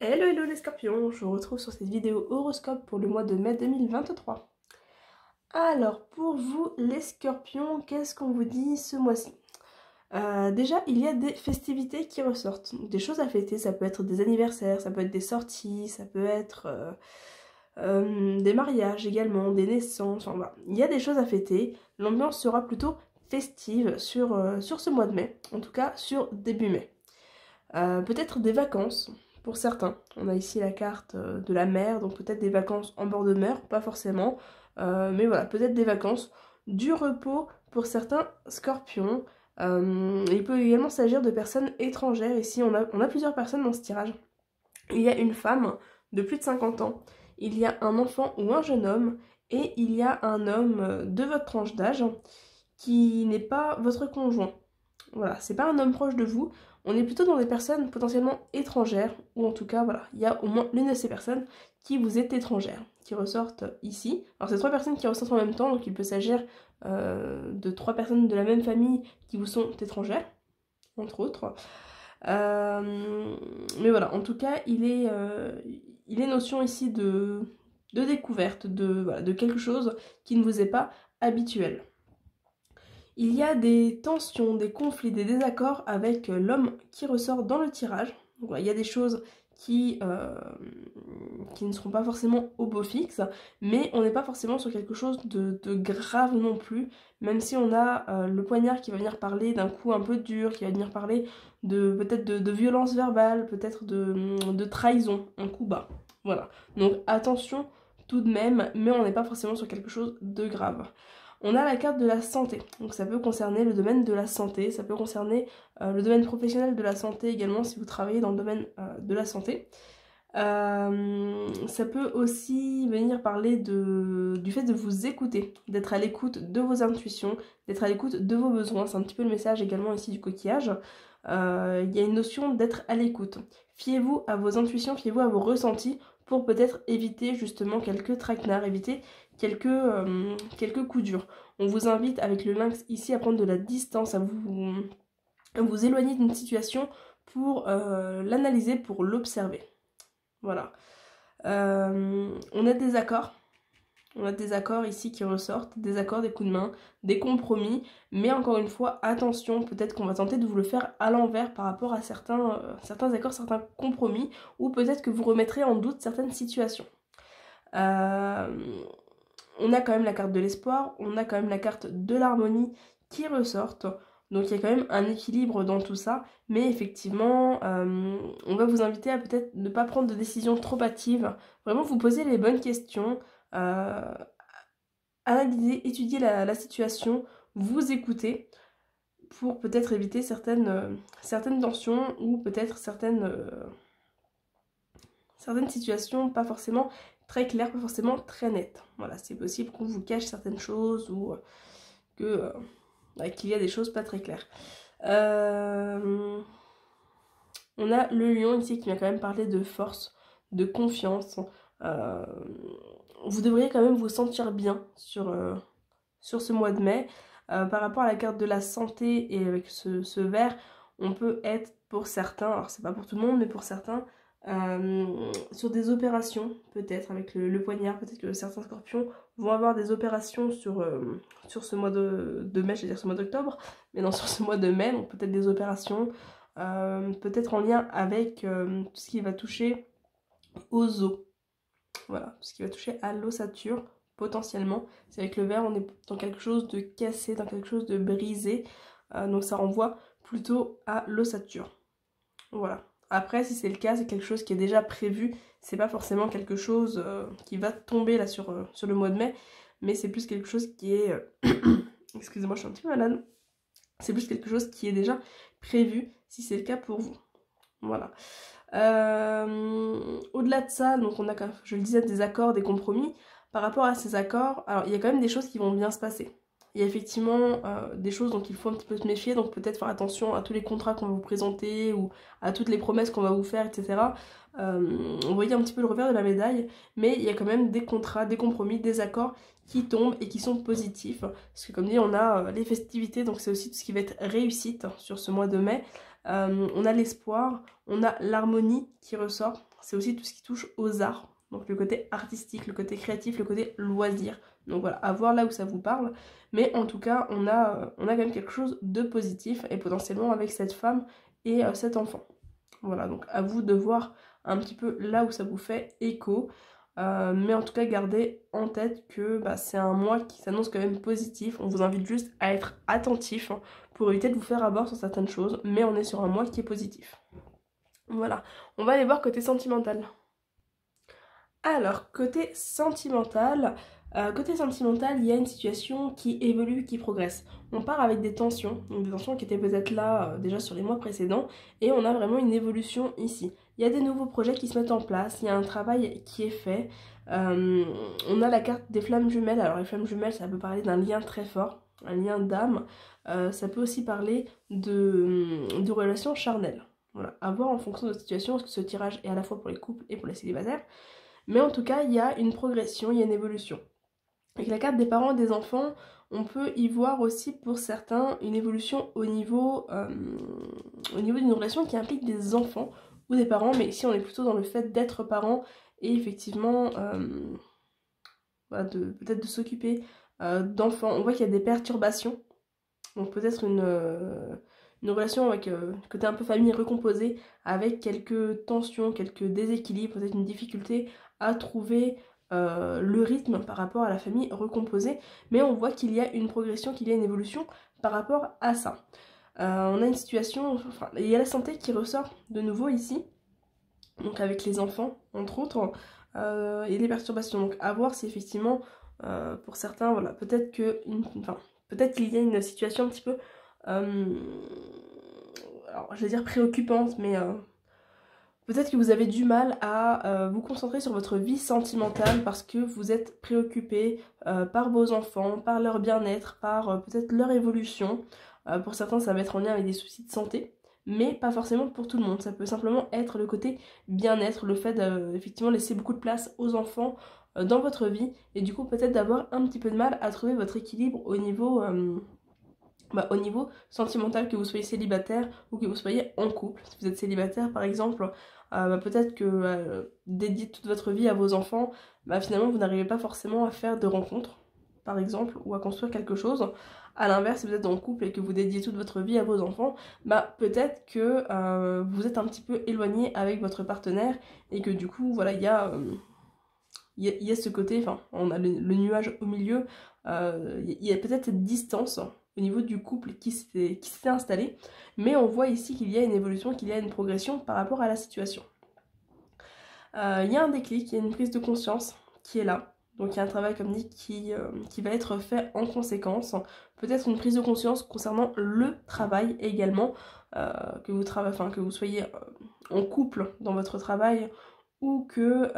Hello hello les scorpions, je vous retrouve sur cette vidéo horoscope pour le mois de mai 2023. Alors pour vous les scorpions, qu'est-ce qu'on vous dit ce mois-ci? Déjà il y a des festivités qui ressortent, donc des choses à fêter, ça peut être des anniversaires, ça peut être des sorties, ça peut être des mariages également, des naissances, enfin voilà. Il y a des choses à fêter, l'ambiance sera plutôt festive sur ce mois de mai, en tout cas sur début mai. Peut-être des vacances pour certains. On a ici la carte de la mer, donc peut-être des vacances en bord de mer, pas forcément. Mais voilà, peut-être des vacances. Du repos pour certains scorpions. Il peut également s'agir de personnes étrangères. Ici, on a plusieurs personnes dans ce tirage. Il y a une femme de plus de 50 ans. Il y a un enfant ou un jeune homme. Et il y a un homme de votre tranche d'âge qui n'est pas votre conjoint. Voilà, c'est pas un homme proche de vous, on est plutôt dans des personnes potentiellement étrangères, ou en tout cas, voilà, il y a au moins l'une de ces personnes qui vous est étrangère, qui ressortent ici. Alors c'est trois personnes qui ressortent en même temps, donc il peut s'agir de trois personnes de la même famille qui vous sont étrangères, entre autres. Mais voilà, en tout cas, il est notion ici de découverte, voilà, de quelque chose qui ne vous est pas habituel. Il y a des tensions, des conflits, des désaccords avec l'homme qui ressort dans le tirage. Donc, voilà, il y a des choses qui ne seront pas forcément au beau fixe, mais on n'est pas forcément sur quelque chose de grave non plus, même si on a le poignard qui va venir parler d'un coup un peu dur, qui va venir parler peut-être de violence verbale, peut-être de trahison, un coup bas. Voilà, donc attention tout de même, mais on n'est pas forcément sur quelque chose de grave. On a la carte de la santé, donc ça peut concerner le domaine de la santé, ça peut concerner le domaine professionnel de la santé également si vous travaillez dans le domaine de la santé. Ça peut aussi venir parler du fait de vous écouter, d'être à l'écoute de vos intuitions, d'être à l'écoute de vos besoins. C'est un petit peu le message également ici du coquillage. Il y a une notion d'être à l'écoute. Fiez-vous à vos intuitions, fiez-vous à vos ressentis pour peut-être éviter justement quelques traquenards, éviter quelques coups durs. On vous invite avec le lynx ici à prendre de la distance, à vous éloigner d'une situation pour l'analyser, pour l'observer. Voilà. On a des accords. On a des accords ici qui ressortent, des accords, des coups de main, des compromis, mais encore une fois, attention, peut-être qu'on va tenter de vous le faire à l'envers par rapport à certains accords, certains compromis, ou peut-être que vous remettrez en doute certaines situations. On a quand même la carte de l'espoir, on a quand même la carte de l'harmonie qui ressortent. Donc il y a quand même un équilibre dans tout ça, mais effectivement, on va vous inviter à peut-être ne pas prendre de décisions trop hâtives, vraiment vous poser les bonnes questions, analyser, étudier la situation, vous écouter pour peut-être éviter certaines tensions ou peut-être certaines situations pas forcément très claires, pas forcément très nettes. Voilà, c'est possible qu'on vous cache certaines choses ou qu'il y a des choses pas très claires. On a le lion ici qui vient quand même parler de force, de confiance. Euh, vous devriez quand même vous sentir bien sur ce mois de mai. Par rapport à la carte de la santé et avec ce vert, on peut être pour certains, alors c'est pas pour tout le monde, mais pour certains, sur des opérations, peut-être avec le poignard, peut-être que certains scorpions vont avoir des opérations sur ce mois de mai, je vais dire ce mois d'octobre, mais non, sur ce mois de mai, donc peut-être des opérations, peut-être en lien avec tout ce qui va toucher aux os. Voilà, tout ce qui va toucher à l'ossature, potentiellement. C'est avec le verre, on est dans quelque chose de cassé, dans quelque chose de brisé. Donc ça renvoie plutôt à l'ossature. Voilà. Après, si c'est le cas, c'est quelque chose qui est déjà prévu. C'est pas forcément quelque chose qui va tomber là sur le mois de mai. Mais c'est plus quelque chose qui est... Excusez-moi, je suis un petit peu malade. C'est plus quelque chose qui est déjà prévu, si c'est le cas pour vous. Voilà. Au-delà de ça, donc on a, comme je le disais, des accords, des compromis. Par rapport à ces accords, alors il y a quand même des choses qui vont bien se passer. Il y a effectivement des choses dont il faut un petit peu se méfier, donc peut-être faire attention à tous les contrats qu'on va vous présenter ou à toutes les promesses qu'on va vous faire, etc. On voyait un petit peu le revers de la médaille, mais il y a quand même des contrats, des compromis, des accords qui tombent et qui sont positifs. Parce que comme dit, on a les festivités, donc c'est aussi tout ce qui va être réussite sur ce mois de mai. On a l'espoir, on a l'harmonie qui ressort. C'est aussi tout ce qui touche aux arts. Donc le côté artistique, le côté créatif, le côté loisir. Donc voilà, à voir là où ça vous parle. Mais en tout cas, on a quand même quelque chose de positif et potentiellement avec cette femme et cet enfant. Voilà, donc à vous de voir un petit peu là où ça vous fait écho. Mais en tout cas, gardez en tête que c'est un mois qui s'annonce quand même positif. On vous invite juste à être attentif pour éviter de vous faire avoir sur certaines choses. Mais on est sur un mois qui est positif. Voilà, on va aller voir côté sentimental. Alors, côté sentimental, il y a une situation qui évolue, qui progresse. On part avec des tensions, donc des tensions qui étaient peut-être là déjà sur les mois précédents, et on a vraiment une évolution ici. Il y a des nouveaux projets qui se mettent en place, il y a un travail qui est fait. On a la carte des flammes jumelles. Alors les flammes jumelles, ça peut parler d'un lien très fort, un lien d'âme. Ça peut aussi parler de relations charnelles. Voilà, à voir en fonction de la situation, parce que ce tirage est à la fois pour les couples et pour les célibataires. Mais en tout cas, il y a une progression, il y a une évolution. Avec la carte des parents et des enfants, on peut y voir aussi pour certains une évolution au niveau d'une relation qui implique des enfants ou des parents, mais ici on est plutôt dans le fait d'être parent et effectivement peut-être de s'occuper d'enfants. On voit qu'il y a des perturbations, donc peut-être une relation avec côté un peu famille recomposée, avec quelques tensions, quelques déséquilibres, peut-être une difficulté à trouver le rythme par rapport à la famille recomposée, mais on voit qu'il y a une progression, qu'il y a une évolution par rapport à ça. On a une situation, enfin, il y a la santé qui ressort de nouveau ici, donc avec les enfants entre autres, et les perturbations, donc à voir si effectivement pour certains, voilà, peut-être qu'il y a une situation un petit peu alors je vais dire préoccupante, mais peut-être que vous avez du mal à vous concentrer sur votre vie sentimentale parce que vous êtes préoccupé par vos enfants, par leur bien-être, par peut-être leur évolution. Pour certains, ça va être en lien avec des soucis de santé, mais pas forcément pour tout le monde. Ça peut simplement être le côté bien-être, le fait d'effectivement laisser beaucoup de place aux enfants dans votre vie, et du coup peut-être d'avoir un petit peu de mal à trouver votre équilibre au niveau sentimental, que vous soyez célibataire ou que vous soyez en couple. Si vous êtes célibataire par exemple, peut-être que dédier toute votre vie à vos enfants, finalement vous n'arrivez pas forcément à faire de rencontres par exemple, ou à construire quelque chose. À l'inverse, si vous êtes en couple et que vous dédiez toute votre vie à vos enfants, peut-être que vous êtes un petit peu éloigné avec votre partenaire et que du coup voilà, il y a ce côté, enfin on a le nuage au milieu, il y a peut-être cette distance au niveau du couple qui s'est installé, mais on voit ici qu'il y a une évolution, qu'il y a une progression par rapport à la situation. Il y a un déclic, il y a une prise de conscience qui est là, donc il y a un travail comme dit qui va être fait en conséquence, peut-être une prise de conscience concernant le travail également, que vous soyez en couple dans votre travail ou qu'il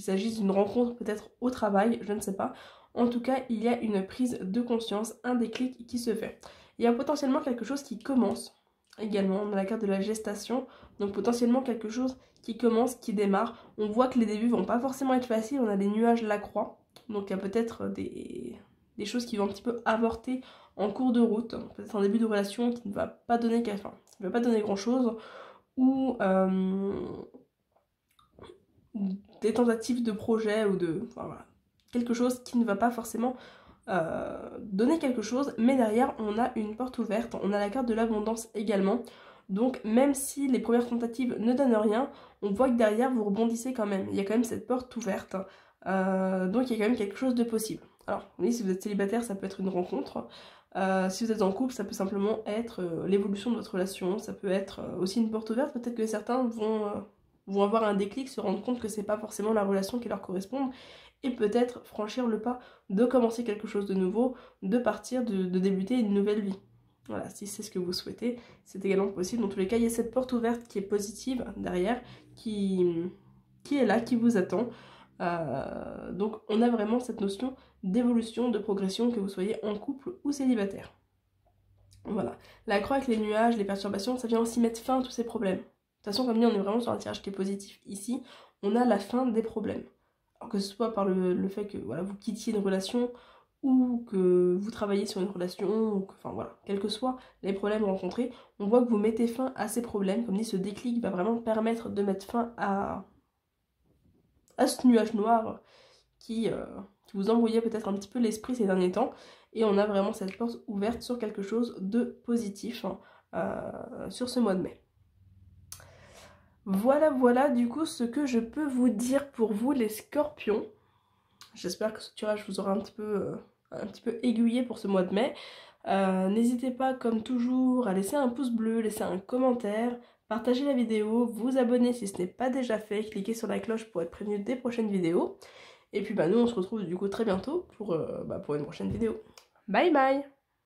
s'agisse d'une rencontre peut-être au travail, je ne sais pas. En tout cas, il y a une prise de conscience, un déclic qui se fait. Il y a potentiellement quelque chose qui commence également dans la carte de la gestation, donc potentiellement quelque chose qui commence, qui démarre. On voit que les débuts vont pas forcément être faciles, on a des nuages la croix, donc il y a peut-être des choses qui vont un petit peu avorter en cours de route, peut-être un début de relation qui ne va pas donner grand chose, ou des tentatives de projet ou voilà, quelque chose qui ne va pas forcément donner quelque chose, mais derrière on a une porte ouverte, on a la carte de l'abondance également, donc même si les premières tentatives ne donnent rien, on voit que derrière vous rebondissez quand même, il y a quand même cette porte ouverte, donc il y a quand même quelque chose de possible. Alors oui, si vous êtes célibataire, ça peut être une rencontre, si vous êtes en couple, ça peut simplement être l'évolution de votre relation, ça peut être aussi une porte ouverte, peut-être que certains vont avoir un déclic, se rendre compte que c'est pas forcément la relation qui leur correspond, et peut-être franchir le pas de commencer quelque chose de nouveau, de partir, de débuter une nouvelle vie. Voilà, si c'est ce que vous souhaitez, c'est également possible. Dans tous les cas, il y a cette porte ouverte qui est positive derrière, qui est là, qui vous attend. Donc on a vraiment cette notion d'évolution, de progression, que vous soyez en couple ou célibataire. Voilà. La croix avec les nuages, les perturbations, ça vient aussi mettre fin à tous ces problèmes. De toute façon, comme dit, on est vraiment sur un tirage qui est positif. Ici, on a la fin des problèmes. Alors que ce soit par le fait que voilà, vous quittiez une relation, ou que vous travaillez sur une relation, ou que, enfin voilà, quels que soient les problèmes rencontrés, on voit que vous mettez fin à ces problèmes. Comme dit, ce déclic va vraiment permettre de mettre fin à ce nuage noir qui vous embrouillait peut-être un petit peu l'esprit ces derniers temps. Et on a vraiment cette porte ouverte sur quelque chose de positif sur ce mois de mai. Voilà du coup ce que je peux vous dire pour vous les scorpions. J'espère que ce tirage vous aura un petit peu aiguillé pour ce mois de mai. N'hésitez pas comme toujours à laisser un pouce bleu, laisser un commentaire, partager la vidéo, vous abonner si ce n'est pas déjà fait, cliquez sur la cloche pour être prévenu des prochaines vidéos. Et puis nous on se retrouve du coup très bientôt pour une prochaine vidéo. Bye bye!